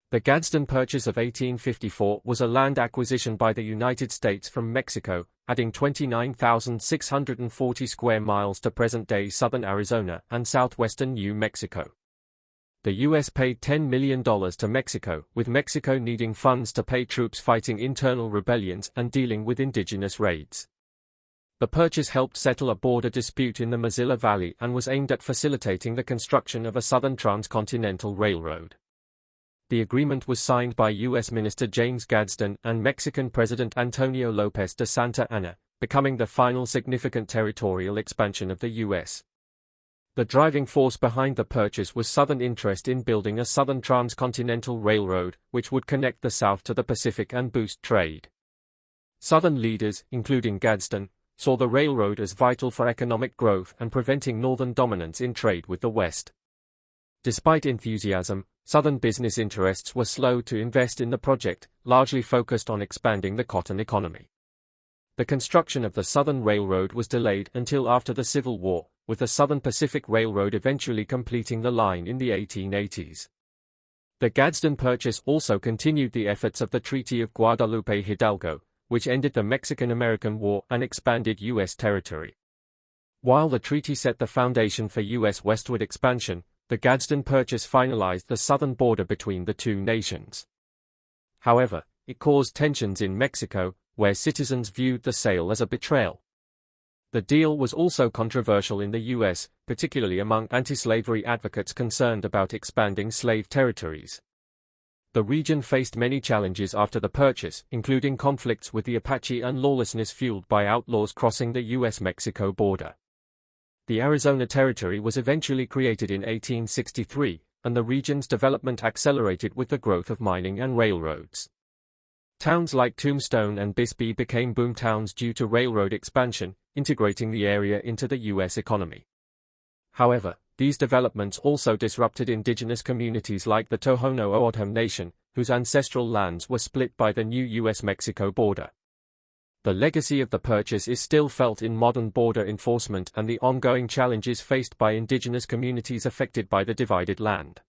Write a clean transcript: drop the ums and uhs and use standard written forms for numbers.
The Gadsden Purchase of 1854 was a land acquisition by the United States from Mexico, adding 29,640 square miles to present-day southern Arizona and southwestern New Mexico. The U.S. paid $10 million to Mexico, with Mexico needing funds to pay troops fighting internal rebellions and dealing with indigenous raids. The purchase helped settle a border dispute in the Mozilla Valley and was aimed at facilitating the construction of a southern transcontinental railroad. The agreement was signed by U.S. Minister James Gadsden and Mexican President Antonio López de Santa Anna, becoming the final significant territorial expansion of the U.S. The driving force behind the purchase was Southern interest in building a southern transcontinental railroad, which would connect the South to the Pacific and boost trade. Southern leaders, including Gadsden, saw the railroad as vital for economic growth and preventing Northern dominance in trade with the West. Despite enthusiasm, Southern business interests were slow to invest in the project, largely focused on expanding the cotton economy. The construction of the Southern Railroad was delayed until after the Civil War, with the Southern Pacific Railroad eventually completing the line in the 1880s. The Gadsden Purchase also continued the efforts of the Treaty of Guadalupe Hidalgo, which ended the Mexican-American War and expanded U.S. territory. While the treaty set the foundation for U.S. westward expansion, the Gadsden Purchase finalized the southern border between the two nations. However, it caused tensions in Mexico, where citizens viewed the sale as a betrayal. The deal was also controversial in the U.S., particularly among anti-slavery advocates concerned about expanding slave territories. The region faced many challenges after the purchase, including conflicts with the Apache and lawlessness fueled by outlaws crossing the U.S.-Mexico border. The Arizona Territory was eventually created in 1863, and the region's development accelerated with the growth of mining and railroads. Towns like Tombstone and Bisbee became boom towns due to railroad expansion, integrating the area into the U.S. economy. However, these developments also disrupted indigenous communities like the Tohono O'odham Nation, whose ancestral lands were split by the new U.S.-Mexico border. The legacy of the purchase is still felt in modern border enforcement and the ongoing challenges faced by indigenous communities affected by the divided land.